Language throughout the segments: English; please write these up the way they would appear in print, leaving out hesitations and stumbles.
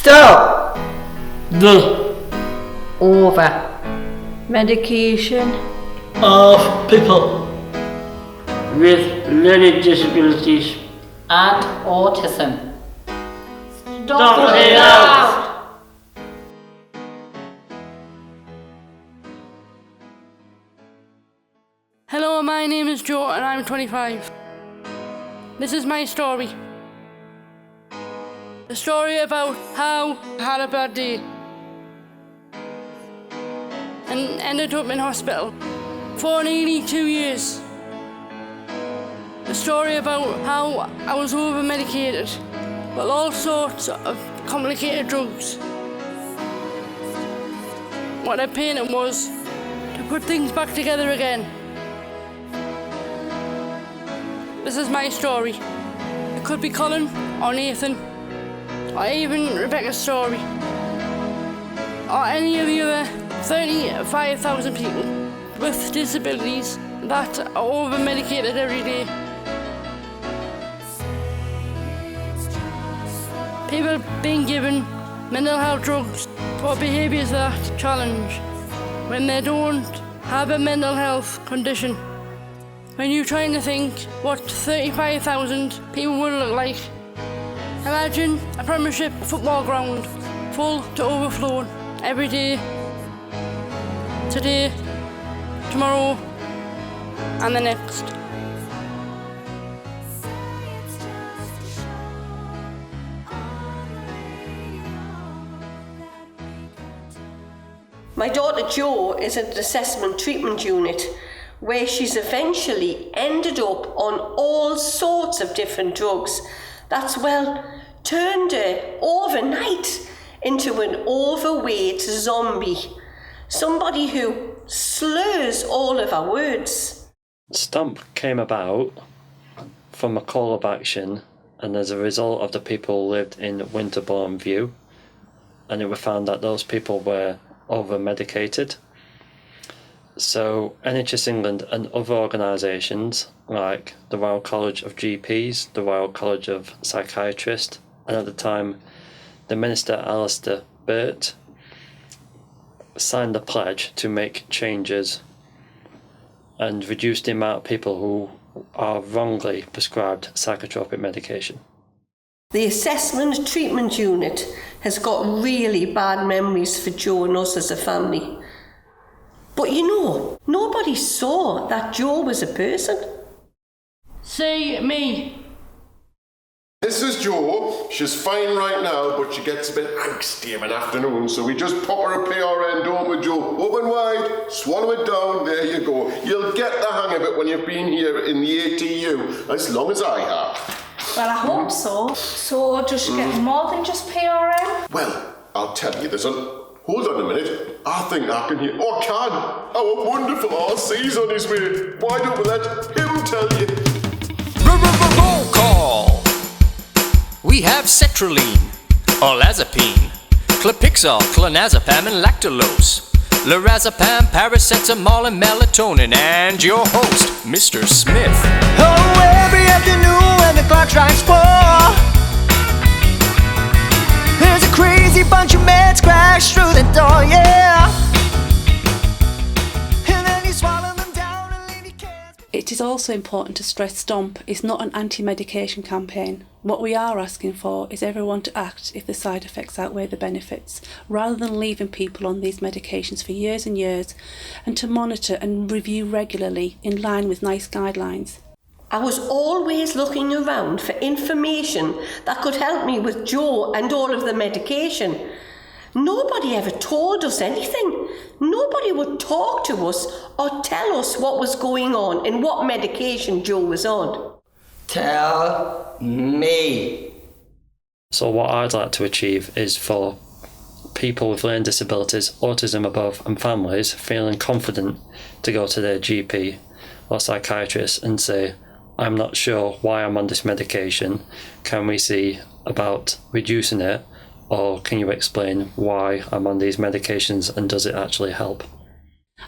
Stop the over medication of people with learning disabilities and autism. Stop it out! Hello, my name is Joe and I'm 25. This is my story. A story about how I had a bad day and ended up in hospital for nearly 2 years. A story about how I was over-medicated with all sorts of complicated drugs. What I painted was to put things back together again. This is my story. It could be Colin or Nathan or even Rebecca's story or any of the other 35,000 people with disabilities that are over-medicated every day. People being given mental health drugs for behaviours that challenge when they don't have a mental health condition. When you're trying to think what 35,000 people would look like, imagine a Premiership football ground full to overflowing every day, today, tomorrow, and the next. My daughter Jo is at an assessment treatment unit where she's eventually ended up on all sorts of different drugs. That's, well, turned her overnight into an overweight zombie. Somebody who slurs all of her words. STOMP came about from a call of action and as a result of the people who lived in Winterbourne View, and it was found that those people were over-medicated. So NHS England and other organisations like the Royal College of GPs, the Royal College of Psychiatrists, and at the time the Minister Alistair Burt signed a pledge to make changes and reduce the amount of people who are wrongly prescribed psychotropic medication. The assessment treatment unit has got really bad memories for Jo and us as a family. But you know, nobody saw that Jo was a person. Say me. This is Jo. She's fine right now, but she gets a bit angsty of an afternoon, so we just pop her a PRN, don't we, Jo? Open wide, swallow it down, there you go. You'll get the hang of it when you've been here in the ATU, as long as I have. Well, I hope so. So, does she get more than just PRN? Well, I'll tell you, there's a... Hold on a minute. I think I can hear... Oh, I can! Our wonderful RC's on his way. Why don't we let him tell you? Roll call! We have sertraline, olanzapine, clopixol, clonazepam, and lactulose, lorazepam, paracetamol, and melatonin, and your host, Mr. Smith. Oh, every afternoon when the clock strikes 4, there's a crazy bunch of meds crash through the door, yeah. And then you swallow them down and leave your kids. It is also important to stress STOMP is not an anti-medication campaign. What we are asking for is everyone to act if the side effects outweigh the benefits, rather than leaving people on these medications for years and years, and to monitor and review regularly in line with NICE guidelines. I was always looking around for information that could help me with Jo and all of the medication. Nobody ever told us anything. Nobody would talk to us or tell us what was going on and what medication Jo was on. Tell me. So what I'd like to achieve is for people with learning disabilities, autism above, and families feeling confident to go to their GP or psychiatrist and say, I'm not sure why I'm on this medication. Can we see about reducing it? Or can you explain why I'm on these medications and does it actually help?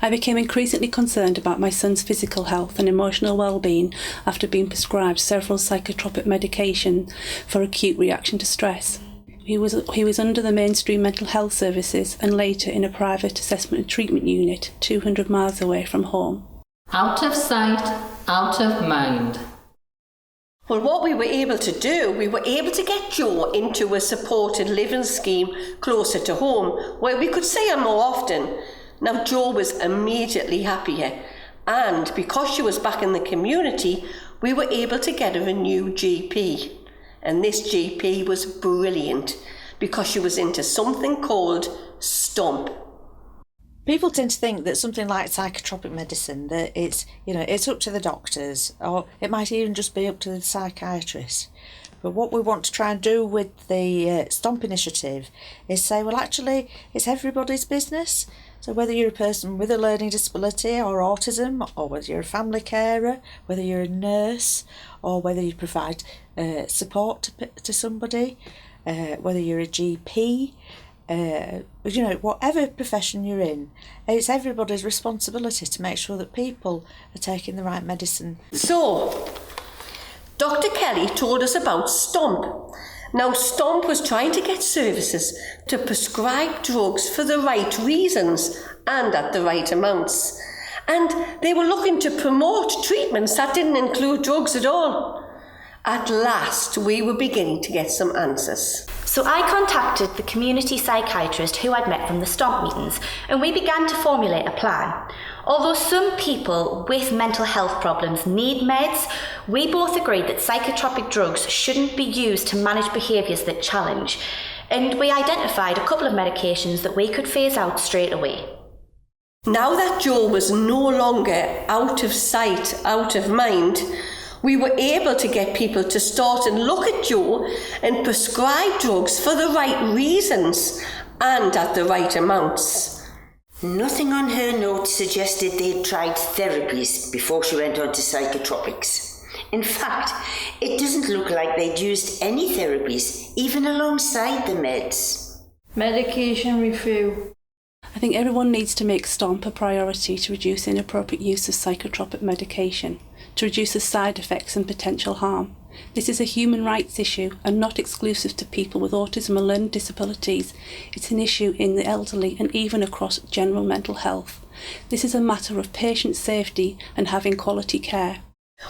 I became increasingly concerned about my son's physical health and emotional well-being after being prescribed several psychotropic medication for acute reaction to stress. He was under the mainstream mental health services and later in a private assessment and treatment unit 200 miles away from home. Out of sight, out of mind. Well, what we were able to do, we were able to get Jo into a supported living scheme closer to home, where we could see her more often. Now, Jo was immediately happier, and because she was back in the community, we were able to get her a new GP. And this GP was brilliant, because she was into something called STOMP. People tend to think that something like psychotropic medicine, that it's up to the doctors, or it might even just be up to the psychiatrist. But what we want to try and do with the STOMP initiative is say, well, actually, it's everybody's business. So whether you're a person with a learning disability or autism, or whether you're a family carer, whether you're a nurse, or whether you provide support to somebody, whether you're a GP, whatever profession you're in, it's everybody's responsibility to make sure that people are taking the right medicine. So, Dr. Kelly told us about STOMP. Now, STOMP was trying to get services to prescribe drugs for the right reasons and at the right amounts. And they were looking to promote treatments that didn't include drugs at all. At last, we were beginning to get some answers. So I contacted the community psychiatrist who I'd met from the STOMP meetings, and we began to formulate a plan. Although some people with mental health problems need meds, we both agreed that psychotropic drugs shouldn't be used to manage behaviours that challenge, and we identified a couple of medications that we could phase out straight away. Now that Jo was no longer out of sight, out of mind, we were able to get people to start and look at Jo and prescribe drugs for the right reasons and at the right amounts. Nothing on her note suggested they'd tried therapies before she went on to psychotropics. In fact, it doesn't look like they'd used any therapies, even alongside the meds. Medication review. I think everyone needs to make STOMP a priority to reduce inappropriate use of psychotropic medication, to reduce the side effects and potential harm. This is a human rights issue and not exclusive to people with autism or learning disabilities. It's an issue in the elderly and even across general mental health. This is a matter of patient safety and having quality care.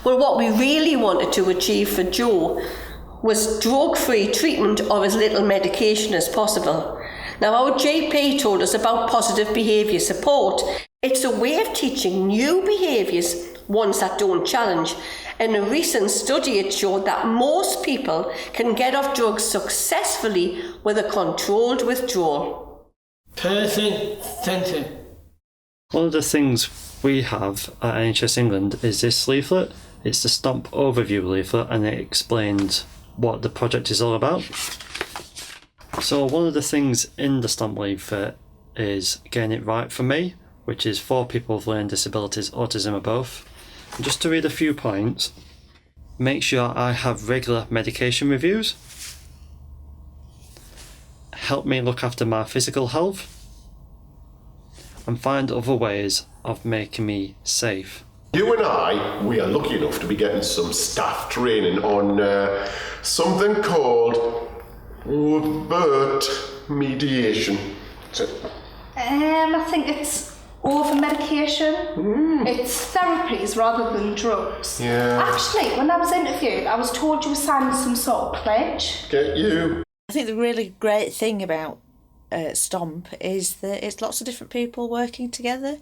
Well, what we really wanted to achieve for Jo was drug-free treatment or as little medication as possible. Now, our GP told us about positive behaviour support. It's a way of teaching new behaviours, ones that don't challenge. In a recent study, it showed that most people can get off drugs successfully with a controlled withdrawal. Person-centred. One of the things we have at NHS England is this leaflet. It's the STOMP overview leaflet, and it explains what the project is all about. So one of the things in the STOMP leaflet is getting it right for me, which is for people with learning disabilities, autism or both. And just to read a few points, make sure I have regular medication reviews, help me look after my physical health, and find other ways of making me safe. You and I, we are lucky enough to be getting some staff training on something called overt mediation. I think it's over-medication. It's therapies rather than drugs. Yeah. Actually, when I was interviewed, I was told you were signing some sort of pledge. Get you. I think the really great thing about STOMP is that it's lots of different people working together.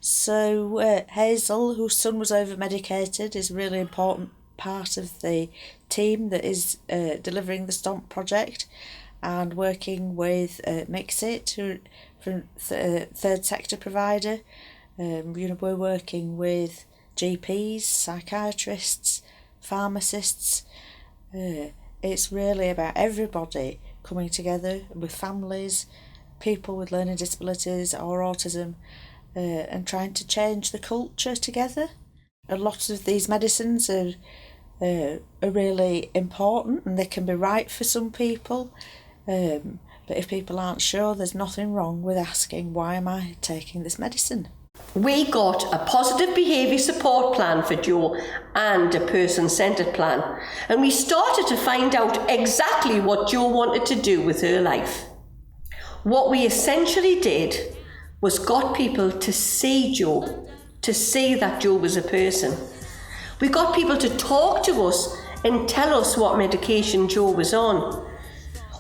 So Hazel, whose son was over-medicated, is a really important part of the team that is delivering the STOMP project, and working with MiXiT, who from third sector provider. We're working with GPs, psychiatrists, pharmacists. It's really about everybody coming together with families, people with learning disabilities or autism, and trying to change the culture together. A lot of these medicines are really important, and they can be right for some people. But if people aren't sure, there's nothing wrong with asking, why am I taking this medicine? we got a positive behaviour support plan for Jo and a person-centred plan, and we started to find out exactly what Jo wanted to do with her life. What we essentially did was got people to see Jo, to see that Jo was a person. We got people to talk to us and tell us what medication Jo was on.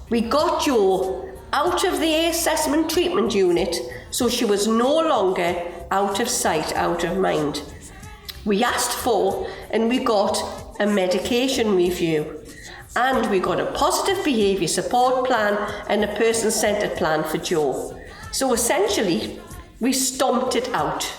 We got Jo out of the assessment treatment unit so she was no longer out of sight, out of mind. We asked for and we got a medication review, and we got a positive behaviour support plan and a person-centred plan for Jo. So essentially, we stomped it out.